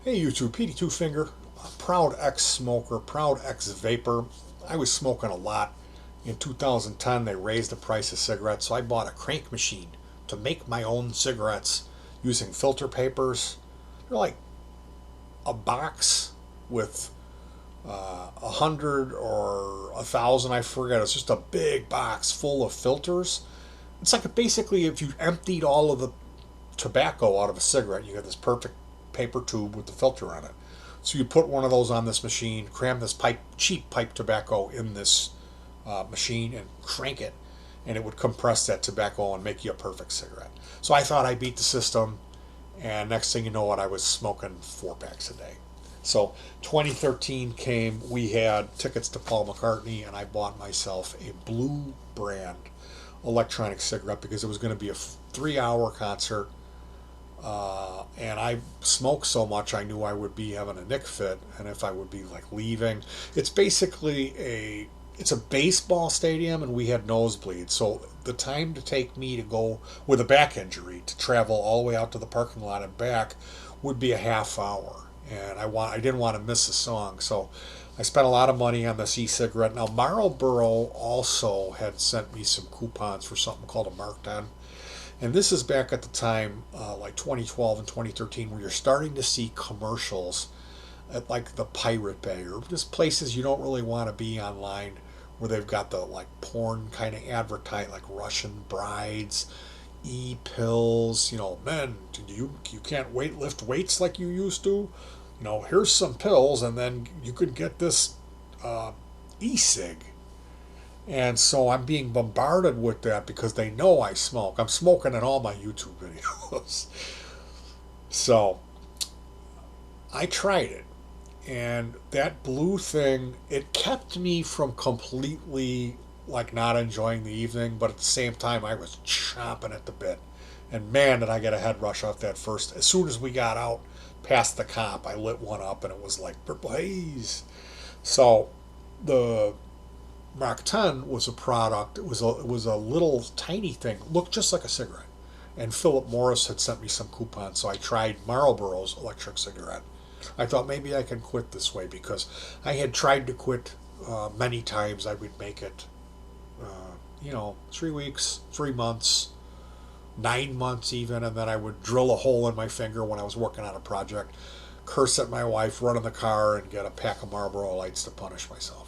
Hey YouTube, Petey Twofinger, a proud ex-smoker, proud ex-vapor. I was smoking a lot. In 2010, they raised the price of cigarettes, so I bought a crank machine to make my own cigarettes using filter papers. They're like a box with 100 or 1,000, I forget. It's just a big box full of filters. It's like basically if you emptied all of the tobacco out of a cigarette, you get this perfect paper tube with the filter on it. So you put one of those on this machine, cram this cheap pipe tobacco in this machine, and crank it, and it would compress that tobacco and make you a perfect cigarette. So I thought I beat the system, and next thing you know, what I was smoking 4 packs a day. So 2013 came, we had tickets to Paul McCartney, and I bought myself a Blue brand electronic cigarette because it was going to be a 3 hour concert. And I smoked so much, I knew I would be having a nick fit, and if I would be like leaving, it's basically it's a baseball stadium, and we had nosebleeds. So the time to take me to go with a back injury to travel all the way out to the parking lot and back would be a half hour, and I didn't want to miss a song, so I spent a lot of money on this e-cigarette. Now Marlboro also had sent me some coupons for something called a Mark 10. And this is back at the time, like 2012 and 2013, where you're starting to see commercials at like the Pirate Bay or just places you don't really want to be online, where they've got the like porn kind of advertise, like Russian brides, e-pills. Men, you can't lift weights like you used to. Here's some pills, and then you could get this e-cig. And so I'm being bombarded with that because they know I smoke. I'm smoking in all my YouTube videos. So I tried it. And that blue thing, it kept me from completely like not enjoying the evening, but at the same time I was chomping at the bit. And man, did I get a head rush off that first. As soon as we got out past the cop, I lit one up and it was like purple haze. So the Mark 10 was a product. It was a little tiny thing, looked just like a cigarette. And Philip Morris had sent me some coupons, so I tried Marlboro's electric cigarette. I thought maybe I can quit this way because I had tried to quit many times. I would make it, 3 weeks, 3 months, 9 months even, and then I would drill a hole in my finger when I was working on a project, curse at my wife, run in the car, and get a pack of Marlboro Lights to punish myself.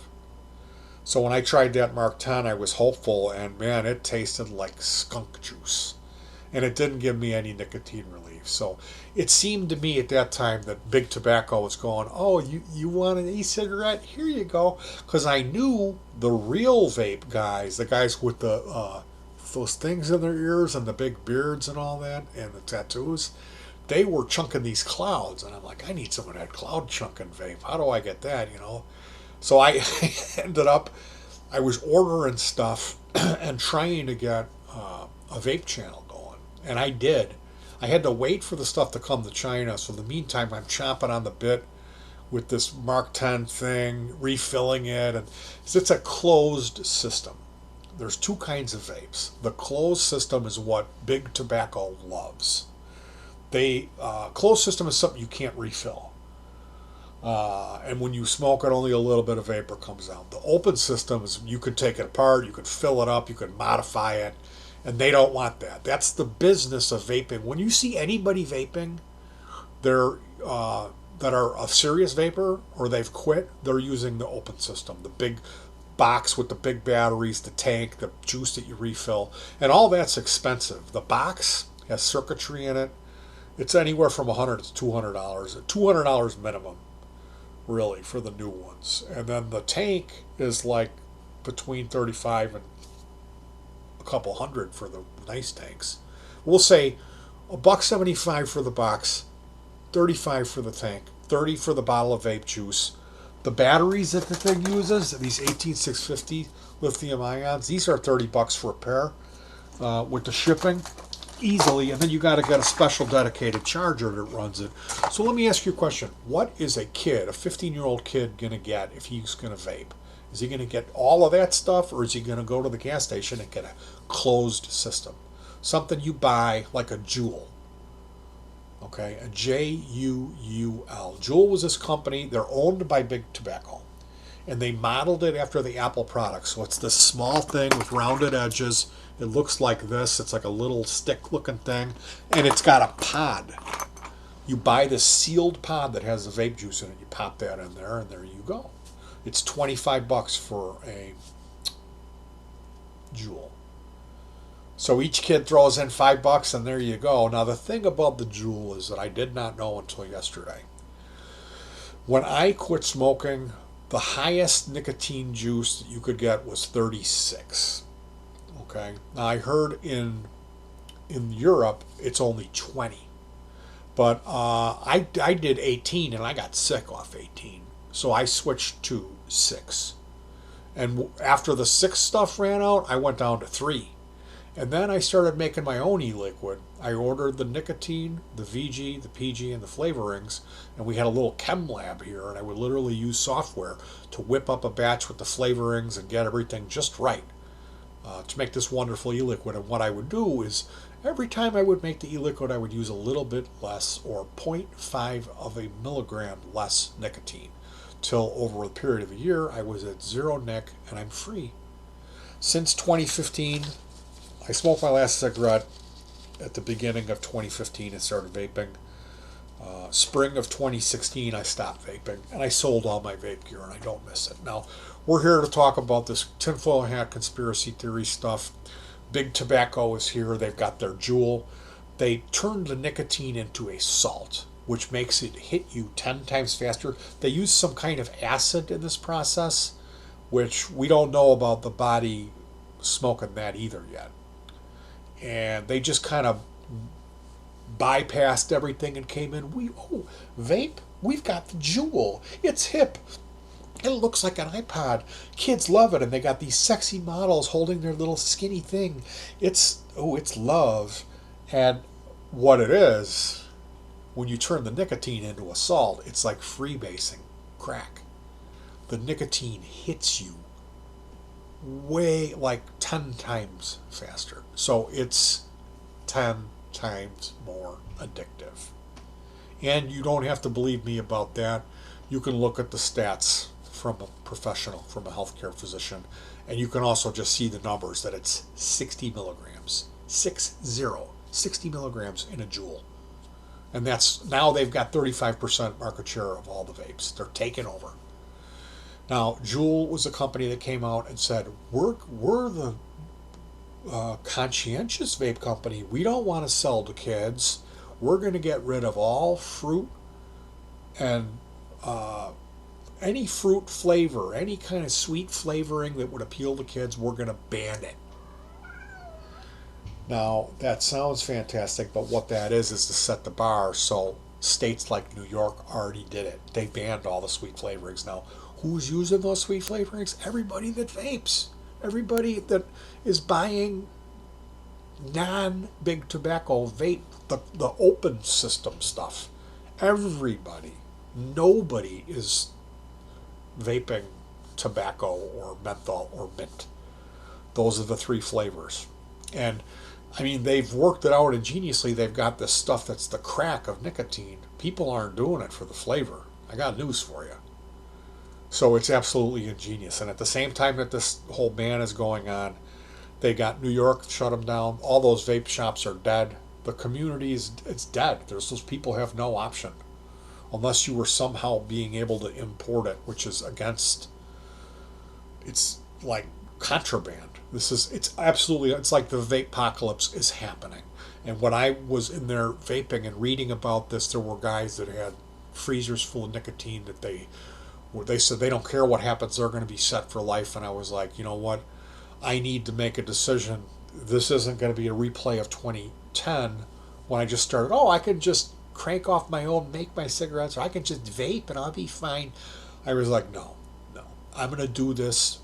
So when I tried that Mark 10, I was hopeful, and man, it tasted like skunk juice. And it didn't give me any nicotine relief. So it seemed to me at that time that Big Tobacco was going, oh, you want an e-cigarette? Here you go. Because I knew the real vape guys, the guys with those things in their ears and the big beards and all that, and the tattoos, they were chunking these clouds. And I'm like, I need some of that cloud chunking vape. How do I get that? So I ended up, I was ordering stuff and trying to get a vape channel going. And I did. I had to wait for the stuff to come to China. So in the meantime, I'm chomping on the bit with this Mark 10 thing, refilling it. And it's a closed system. There's two kinds of vapes. The closed system is what Big Tobacco loves. Closed system is something you can't refill. And when you smoke it, only a little bit of vapor comes out. The open system is you could take it apart, you could fill it up, you could modify it, and they don't want that. That's the business of vaping. When you see anybody vaping, they're that are a serious vapor or they've quit, they're using the open system, the big box with the big batteries, the tank, the juice that you refill, and all that's expensive. The box has circuitry in it. It's anywhere from $100 to $200, $200 minimum really for the new ones. And then the tank is like between 35 and a couple hundred for the nice tanks. We'll say a buck 75 for the box, 35 for the tank, 30 for the bottle of vape juice. The batteries that the thing uses, these 18650 lithium ions, these are $30 for a pair with the shipping easily, and then you got to get a special dedicated charger that runs it. So let me ask you a question. What is a 15-year-old kid, going to get if he's going to vape? Is he going to get all of that stuff, or is he going to go to the gas station and get a closed system? Something you buy like a Jewel. Okay, a Juul. Juul was this company. They're owned by Big Tobacco, and they modeled it after the Apple product. So it's this small thing with rounded edges. It looks like this. It's like a little stick-looking thing, and it's got a pod. You buy this sealed pod that has the vape juice in it. You pop that in there, and there you go. It's $25 for a Juul. So each kid throws in $5, and there you go. Now the thing about the Juul is that I did not know until yesterday. When I quit smoking, the highest nicotine juice that you could get was 36. Okay. Now I heard in Europe it's only 20, but I did 18 and I got sick off 18, so I switched to 6. And after the 6 stuff ran out, I went down to 3. And then I started making my own e-liquid. I ordered the nicotine, the VG, the PG, and the flavorings, and we had a little chem lab here, and I would literally use software to whip up a batch with the flavorings and get everything just right to make this wonderful e-liquid. And what I would do is every time I would make the e-liquid, I would use a little bit less, or 0.5 of a milligram less nicotine, till over a period of a year I was at 0 nic and I'm free. Since 2015, I smoked my last cigarette at the beginning of 2015 and started vaping. Spring of 2016, I stopped vaping, and I sold all my vape gear, and I don't miss it. Now, we're here to talk about this tinfoil hat conspiracy theory stuff. Big Tobacco is here. They've got their Juul. They turned the nicotine into a salt, which makes it hit you 10 times faster. They use some kind of acid in this process, which we don't know about the body smoking that either yet. And they just kind of bypassed everything and came in. Vape, we've got the Juul. It's hip. It looks like an iPod. Kids love it, and they got these sexy models holding their little skinny thing. It's love. And what it is, when you turn the nicotine into a salt, it's like freebasing crack. The nicotine hits you way like 10 times faster. So it's 10 times more addictive. And you don't have to believe me about that. You can look at the stats from a professional, from a healthcare physician, and you can also just see the numbers that it's 60 milligrams. 60 milligrams in a Juul. And that's, now they've got 35% market share of all the vapes. They're taking over. Now, Juul was a company that came out and said, we're the conscientious vape company. We don't want to sell to kids. We're going to get rid of all fruit and any fruit flavor, any kind of sweet flavoring that would appeal to kids. We're going to ban it. Now, that sounds fantastic, but what that is to set the bar. So states like New York already did it. They banned all the sweet flavorings. Now, who's using those sweet flavorings? Everybody that vapes. Everybody that is buying non-Big Tobacco vape, the open system stuff. Everybody. Nobody is vaping tobacco or menthol or mint. Those are the 3 flavors. And I mean, they've worked it out ingeniously. They've got this stuff that's the crack of nicotine. People aren't doing it for the flavor. I got news for you. So it's absolutely ingenious. And at the same time that this whole ban is going on, they got New York shut them down. All those vape shops are dead. The community it's dead. Those people have no option unless you were somehow being able to import it, which is against. It's like contraband. It's like the vape apocalypse is happening. And when I was in there vaping and reading about this, there were guys that had freezers full of nicotine that they said they don't care what happens, they're going to be set for life. And I was like, you know what? I need to make a decision. This isn't going to be a replay of 2010 when I just started, I can just crank off my own, make my cigarettes, or I can just vape and I'll be fine. I was like, no. I'm going to do this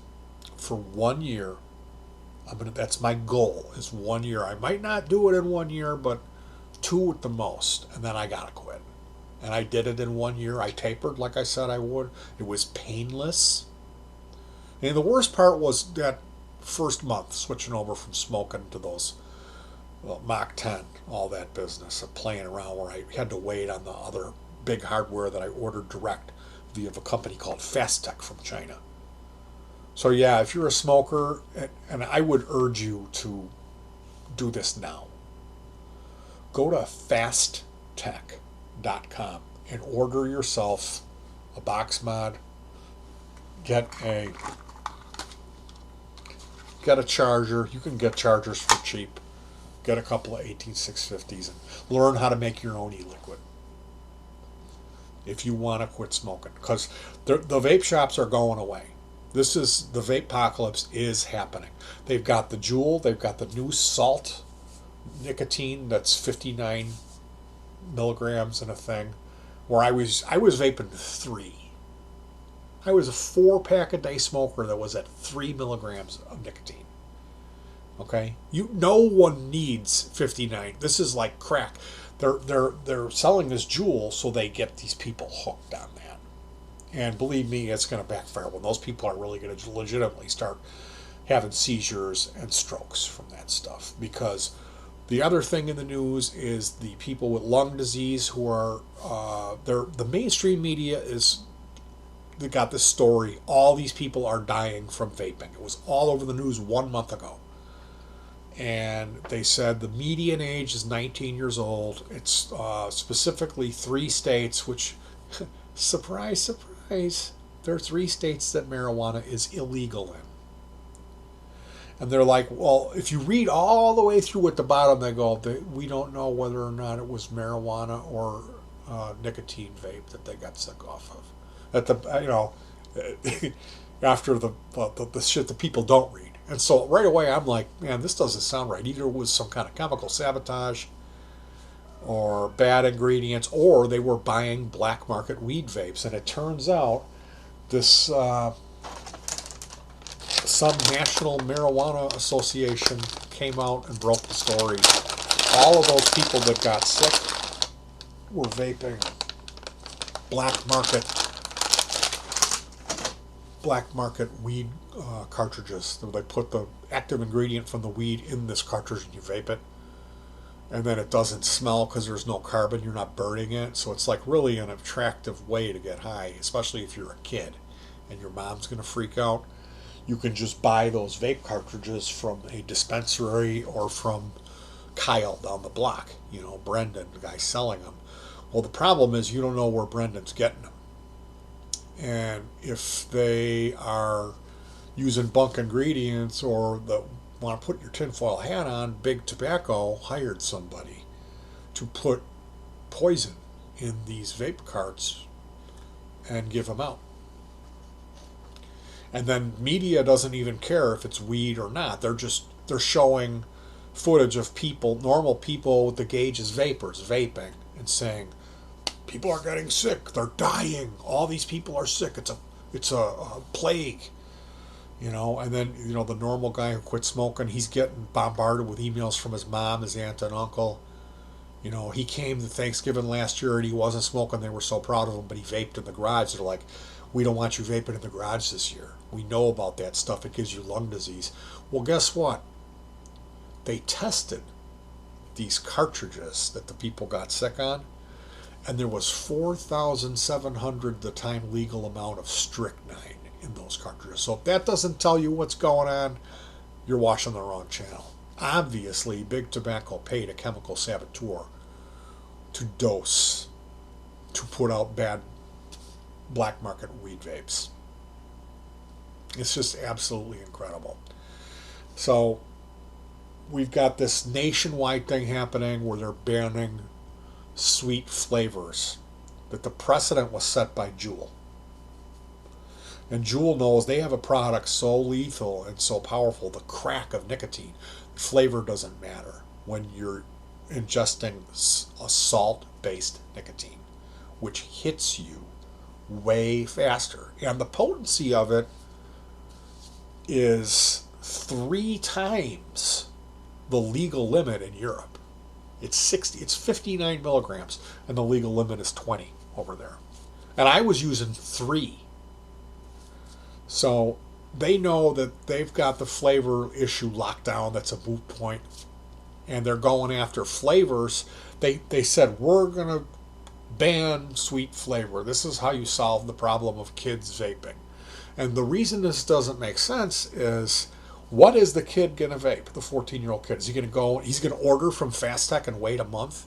for 1 year. That's my goal, is 1 year. I might not do it in 1 year, but 2 at the most, and then I gotta quit. And I did it in 1 year. I tapered like I said I would. It was painless. And the worst part was that first month, switching over from smoking to those well, Mach 10, all that business of playing around where I had to wait on the other big hardware that I ordered direct via a company called Fastech from China. So yeah, if you're a smoker, and I would urge you to do this now, go to fasttech.com and order yourself a box mod. Get a get a charger. You can get chargers for cheap. Get a couple of 18650s and learn how to make your own e-liquid if you want to quit smoking, because the vape shops are going away. This is the vape apocalypse is happening. They've got the Juul, they've got the new salt nicotine that's 59 milligrams in a thing. Where I was vaping 3. I was a 4 pack a day smoker that was at 3 milligrams of nicotine. Okay, no one needs 59. This is like crack. They're selling this Juul so they get these people hooked on that. And believe me, it's going to backfire when those people are really going to legitimately start having seizures and strokes from that stuff. Because the other thing in the news is the people with lung disease who are the mainstream media is they got this story. All these people are dying from vaping. It was all over the news 1 month ago. And they said the median age is 19 years old. It's specifically 3 states, which, surprise, surprise, there are 3 states that marijuana is illegal in. And they're like, well, if you read all the way through at the bottom, they go, we don't know whether or not it was marijuana or nicotine vape that they got sick off of. At the after the shit that people don't read. And so right away I'm like, man, this doesn't sound right. Either it was some kind of chemical sabotage or bad ingredients, or they were buying black market weed vapes. And it turns out this some National Marijuana Association came out and broke the story. All of those people that got sick were vaping black market weed cartridges. They put the active ingredient from the weed in this cartridge and you vape it, and then it doesn't smell because there's no carbon. You're not burning it, so it's like really an attractive way to get high, especially if you're a kid and your mom's gonna freak out. You can just buy those vape cartridges from a dispensary or from Kyle down the block. Brendan, the guy selling them. Well, the problem is you don't know where Brendan's getting them. And if they are using bunk ingredients or want to put your tinfoil hat on, Big Tobacco hired somebody to put poison in these vape carts and give them out. And then media doesn't even care if it's weed or not. They're showing footage of people, normal people with the gauge as vapors, vaping, and saying, people are getting sick. They're dying. All these people are sick. It's a plague, And then the normal guy who quit smoking, he's getting bombarded with emails from his mom, his aunt, and uncle. He came to Thanksgiving last year and he wasn't smoking. They were so proud of him, but he vaped in the garage. They're like, we don't want you vaping in the garage this year. We know about that stuff. It gives you lung disease. Well, guess what? They tested these cartridges that the people got sick on, and there was 4,700 the time legal amount of strychnine in those cartridges. So if that doesn't tell you what's going on, you're watching the wrong channel. Obviously, Big Tobacco paid a chemical saboteur to dose, to put out bad black market weed vapes. It's just absolutely incredible. So we've got this nationwide thing happening where they're banning sweet flavors, that the precedent was set by Juul. And Juul knows they have a product so lethal and so powerful, the crack of nicotine. Flavor doesn't matter when you're ingesting a salt-based nicotine, which hits you way faster. And the potency of it is 3 times the legal limit in Europe. It's 59 milligrams, and the legal limit is 20 over there. And I was using 3. So they know that they've got the flavor issue locked down. That's a moot point. and they're going after flavors. They said, we're going to ban sweet flavor. This is how you solve the problem of kids vaping. And the reason this doesn't make sense is, what is the kid going to vape? The 14-year-old kid. Is he going to go, he's going to order from Fast Tech and wait a month?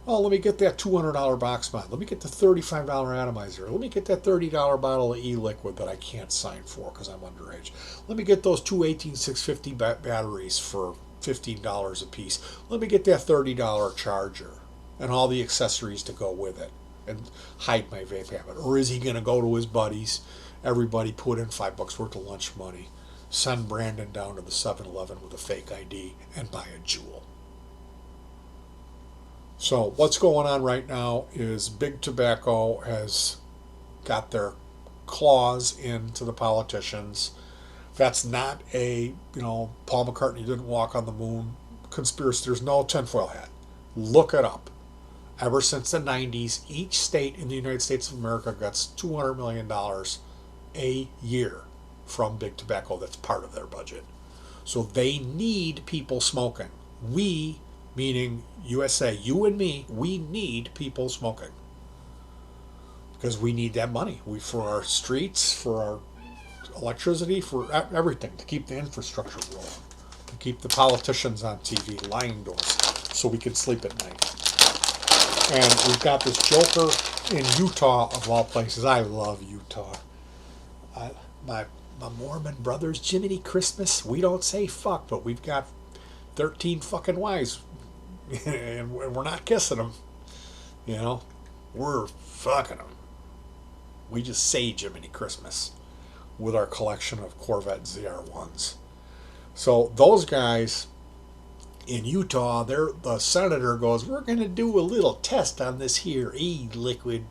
Oh, let me get that $200 box mod. Let me get the $35 atomizer. Let me get that $30 bottle of e-liquid that I can't sign for because I'm underage. Let me get those two 18650 batteries for $15 a piece. Let me get that $30 charger and all the accessories to go with it and hide my vape habit. Or is he going to go to his buddies, everybody put in $5 worth of lunch money, send Brandon down to the 7-Eleven with a fake ID and buy a Juul? So what's going on right now is Big Tobacco has got their claws into the politicians. That's not a, Paul McCartney didn't walk on the moon conspiracy. There's no tinfoil hat. Look it up. Ever since the 90s, each state in the United States of America gets $200 million a year from Big Tobacco. That's part of their budget. So they need people smoking. We, meaning USA, you and me, we need people smoking. Because we need that money. For our streets, for our electricity, for everything, to keep the infrastructure rolling, to keep the politicians on TV lying to us so we can sleep at night. And we've got this joker in Utah, of all places. I love Utah. My Mormon brothers, Jiminy Christmas, we don't say fuck, but we've got 13 fucking wives. And we're not kissing them. We're fucking them. We just say Jiminy Christmas with our collection of Corvette ZR1s. So those guys in Utah, the senator goes, we're going to do a little test on this here e-liquid.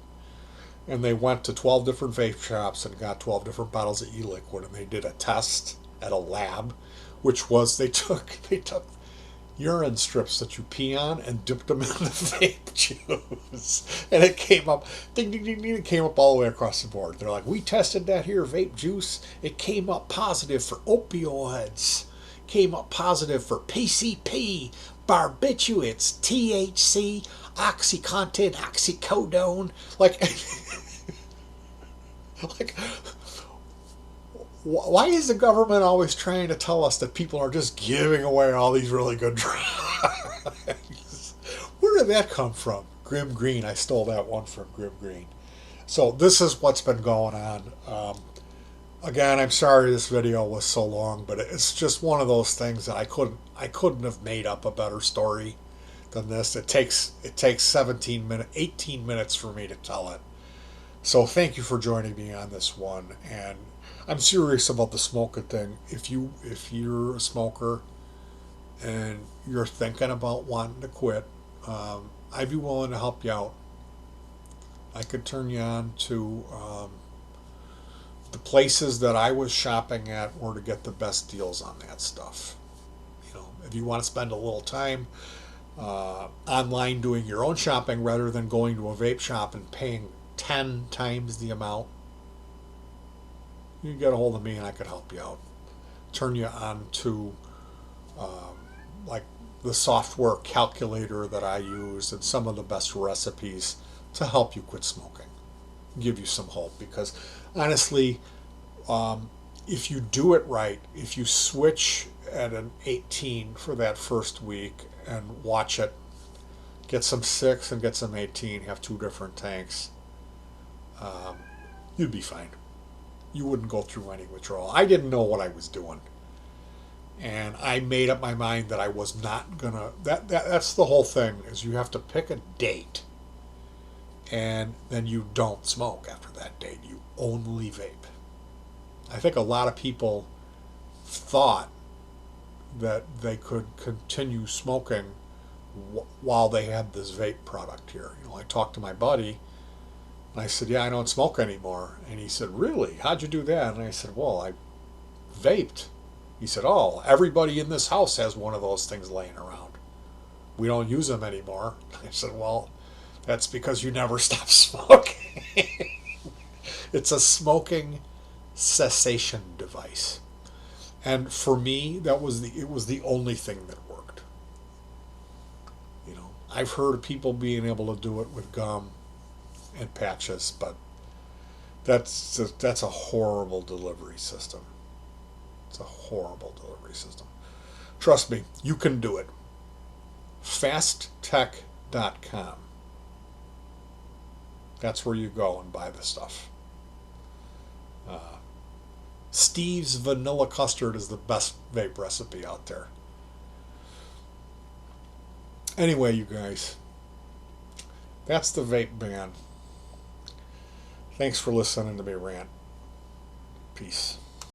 And they went to 12 different vape shops and got 12 different bottles of e-liquid, and they did a test at a lab, which was they took urine strips that you pee on and dipped them in the vape juice, and it came up, ding ding ding ding, it came up all the way across the board. They're like, we tested that here vape juice, it came up positive for opioids, came up positive for PCP, barbiturates, THC, OxyContin, oxycodone, like why is the government always trying to tell us that people are just giving away all these really good drugs? Where did that come from? Grim Green. I stole that one from Grim Green. So this is what's been going on. Again, I'm sorry this video was so long, but it's just one of those things that I couldn't have made up a better story than this. It takes 18 minutes for me to tell it. So thank you for joining me on this one, and I'm serious about the smoking thing. If you're a smoker and you're thinking about wanting to quit, I'd be willing to help you out. I could turn you on to the places that I was shopping at were to get the best deals on that stuff. If you want to spend a little time online doing your own shopping rather than going to a vape shop and paying 10 times the amount, you can get a hold of me and I could help you out. Turn you on to like the software calculator that I use and some of the best recipes to help you quit smoking. Give you some hope, because honestly, if you do it right, if you switch at an 18 for that first week and watch it, get some 6 and get some 18, have 2 different tanks, you'd be fine. You wouldn't go through any withdrawal. I didn't know what I was doing, and I made up my mind that I was not gonna. That's the whole thing, is you have to pick a date, and then you don't smoke after that date. You only vape. I think a lot of people thought that they could continue smoking while they had this vape product here. I talked to my buddy, and I said, yeah, I don't smoke anymore. And he said, really? How'd you do that? And I said, well, I vaped. He said, oh, everybody in this house has one of those things laying around. We don't use them anymore. I said, well, that's because you never stopped smoking. It's a smoking cessation device. And for me, it was the only thing that worked. I've heard of people being able to do it with gum and patches, but that's a horrible delivery system. It's a horrible delivery system. Trust me, you can do it. Fasttech.com. That's where you go and buy the stuff. Uh, Steve's Vanilla Custard is the best vape recipe out there. Anyway, you guys, that's the vape ban. Thanks for listening to me rant. Peace.